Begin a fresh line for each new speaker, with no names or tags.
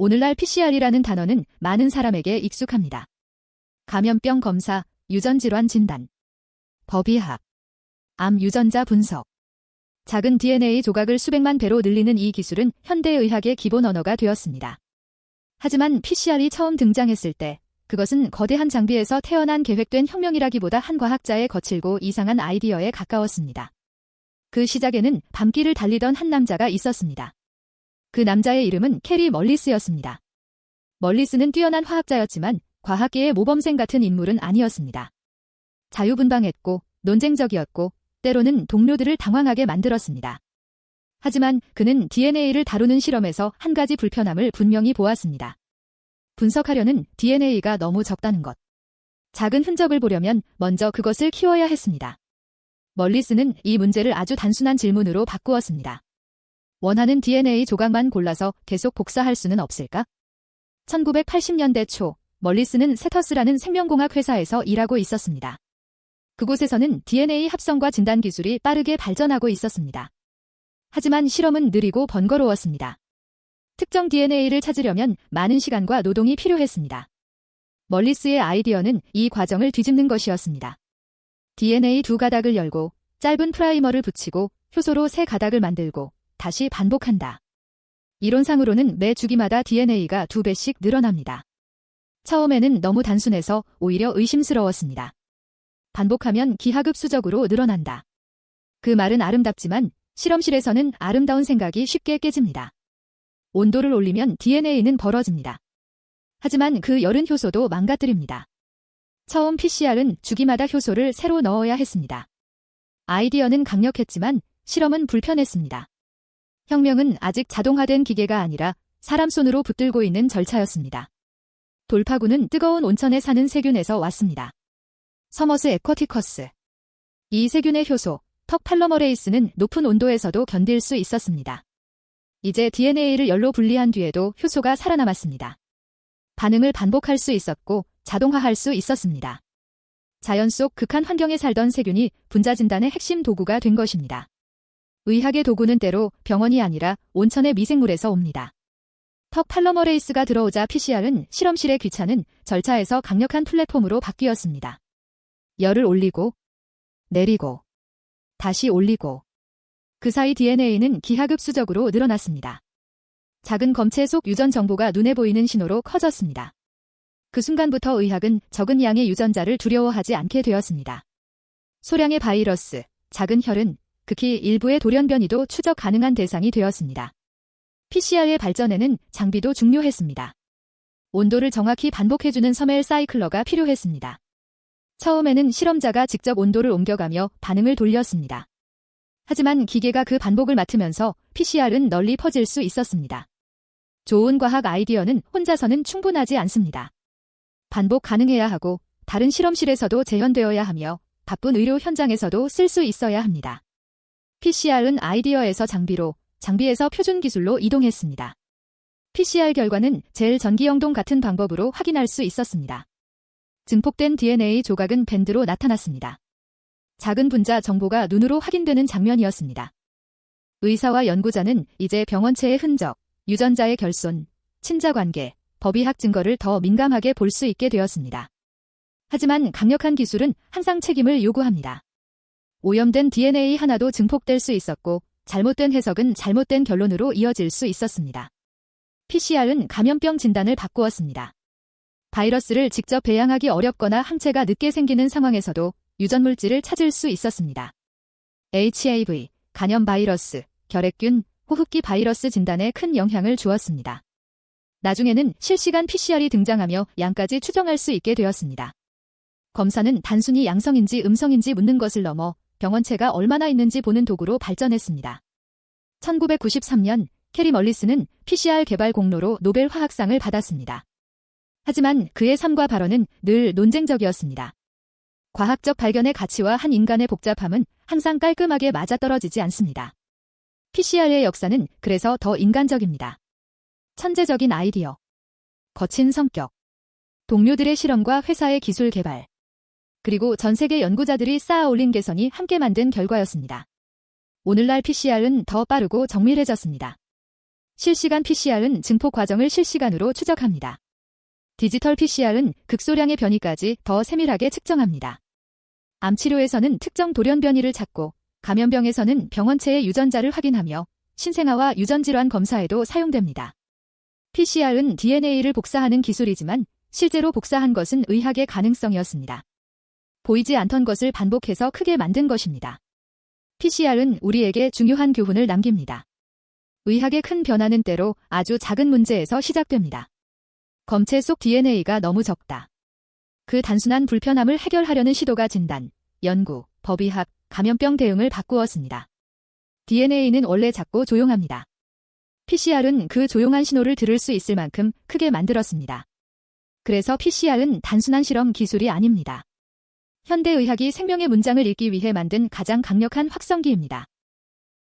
오늘날 PCR이라는 단어는 많은 사람에게 익숙합니다. 감염병 검사, 유전질환 진단, 법의학, 암 유전자 분석. 작은 DNA 조각을 수백만 배로 늘리는 이 기술은 현대의학의 기본 언어가 되었습니다. 하지만 PCR이 처음 등장했을 때 그것은 거대한 장비에서 태어난 계획된 혁명이라기보다 한 과학자의 거칠고 이상한 아이디어에 가까웠습니다. 그 시작에는 밤길을 달리던 한 남자가 있었습니다. 그 남자의 이름은 캐리 멀리스였습니다. 멀리스는 뛰어난 화학자였지만 과학계의 모범생 같은 인물은 아니었습니다. 자유분방했고 논쟁적이었고 때로는 동료들을 당황하게 만들었습니다. 하지만 그는 DNA를 다루는 실험에서 한 가지 불편함을 분명히 보았습니다. 분석하려는 DNA가 너무 적다는 것. 작은 흔적을 보려면 먼저 그것을 키워야 했습니다. 멀리스는 이 문제를 아주 단순한 질문으로 바꾸었습니다. 원하는 DNA 조각만 골라서 계속 복사할 수는 없을까? 1980년대 초, 멀리스는 세터스라는 생명공학 회사에서 일하고 있었습니다. 그곳에서는 DNA 합성과 진단 기술이 빠르게 발전하고 있었습니다. 하지만 실험은 느리고 번거로웠습니다. 특정 DNA를 찾으려면 많은 시간과 노동이 필요했습니다. 멀리스의 아이디어는 이 과정을 뒤집는 것이었습니다. DNA 두 가닥을 열고 짧은 프라이머를 붙이고 효소로 세 가닥을 만들고 다시 반복한다. 이론상으로는 매 주기마다 DNA가 2배씩 늘어납니다. 처음에는 너무 단순해서 오히려 의심스러웠습니다. 반복하면 기하급수적으로 늘어난다. 그 말은 아름답지만 실험실에서는 아름다운 생각이 쉽게 깨집니다. 온도를 올리면 DNA는 벌어집니다. 하지만 그 열은 효소도 망가뜨립니다. 처음 PCR은 주기마다 효소를 새로 넣어야 했습니다. 아이디어는 강력했지만 실험은 불편했습니다. 혁명은 아직 자동화된 기계가 아니라 사람 손으로 붙들고 있는 절차였습니다. 돌파구는 뜨거운 온천에 사는 세균에서 왔습니다. 서머스 에쿼티커스. 이 세균의 효소, 턱 팔로머레이스는 높은 온도에서도 견딜 수 있었습니다. 이제 DNA를 열로 분리한 뒤에도 효소가 살아남았습니다. 반응을 반복할 수 있었고 자동화할 수 있었습니다. 자연 속 극한 환경에 살던 세균이 분자 진단의 핵심 도구가 된 것입니다. 의학의 도구는 때로 병원이 아니라 온천의 미생물에서 옵니다. 턱 팔로머레이스가 들어오자 PCR은 실험실의 귀찮은 절차에서 강력한 플랫폼으로 바뀌었습니다. 열을 올리고 내리고 다시 올리고 그 사이 DNA는 기하급수적으로 늘어났습니다. 작은 검체 속 유전 정보가 눈에 보이는 신호로 커졌습니다. 그 순간부터 의학은 적은 양의 유전자를 두려워하지 않게 되었습니다. 소량의 바이러스, 작은 혈흔, 극히 일부의 돌연 변이도 추적 가능한 대상이 되었습니다. PCR의 발전에는 장비도 중요했습니다. 온도를 정확히 반복해주는 서멜 사이클러가 필요했습니다. 처음에는 실험자가 직접 온도를 옮겨가며 반응을 돌렸습니다. 하지만 기계가 그 반복을 맡으면서 PCR은 널리 퍼질 수 있었습니다. 좋은 과학 아이디어는 혼자서는 충분하지 않습니다. 반복 가능해야 하고 다른 실험실에서도 재현되어야 하며 바쁜 의료 현장에서도 쓸 수 있어야 합니다. PCR은 아이디어에서 장비로, 장비에서 표준 기술로 이동했습니다. PCR 결과는 젤 전기영동 같은 방법으로 확인할 수 있었습니다. 증폭된 DNA 조각은 밴드로 나타났습니다. 작은 분자 정보가 눈으로 확인되는 장면이었습니다. 의사와 연구자는 이제 병원체의 흔적, 유전자의 결손, 친자관계, 법의학 증거를 더 민감하게 볼 수 있게 되었습니다. 하지만 강력한 기술은 항상 책임을 요구합니다. 오염된 DNA 하나도 증폭될 수 있었고 잘못된 해석은 잘못된 결론으로 이어질 수 있었습니다. PCR은 감염병 진단을 바꾸었습니다. 바이러스를 직접 배양하기 어렵거나 항체가 늦게 생기는 상황에서도 유전물질을 찾을 수 있었습니다. HIV, 간염 바이러스, 결핵균, 호흡기 바이러스 진단에 큰 영향을 주었습니다. 나중에는 실시간 PCR이 등장하며 양까지 추정할 수 있게 되었습니다. 검사는 단순히 양성인지 음성인지 묻는 것을 넘어 병원체가 얼마나 있는지 보는 도구로 발전했습니다. 1993년 캐리 멀리스는 PCR 개발 공로로 노벨 화학상을 받았습니다. 하지만 그의 삶과 발언은 늘 논쟁적이었습니다. 과학적 발견의 가치와 한 인간의 복잡함은 항상 깔끔하게 맞아떨어지지 않습니다. PCR의 역사는 그래서 더 인간적입니다. 천재적인 아이디어, 거친 성격, 동료들의 실험과 회사의 기술 개발, 그리고 전 세계 연구자들이 쌓아 올린 개선이 함께 만든 결과였습니다. 오늘날 PCR은 더 빠르고 정밀해졌습니다. 실시간 PCR은 증폭 과정을 실시간으로 추적합니다. 디지털 PCR은 극소량의 변이까지 더 세밀하게 측정합니다. 암 치료에서는 특정 돌연 변이를 찾고 감염병에서는 병원체의 유전자를 확인하며 신생아와 유전질환 검사에도 사용됩니다. PCR은 DNA를 복사하는 기술이지만 실제로 복사한 것은 의학의 가능성이었습니다. 보이지 않던 것을 반복해서 크게 만든 것입니다. PCR은 우리에게 중요한 교훈을 남깁니다. 의학의 큰 변화는 때로 아주 작은 문제에서 시작됩니다. 검체 속 DNA가 너무 적다. 그 단순한 불편함을 해결하려는 시도가 진단, 연구, 법의학, 감염병 대응을 바꾸었습니다. DNA는 원래 작고 조용합니다. PCR은 그 조용한 신호를 들을 수 있을 만큼 크게 만들었습니다. 그래서 PCR은 단순한 실험 기술이 아닙니다. 현대의학이 생명의 문장을 읽기 위해 만든 가장 강력한 확성기입니다.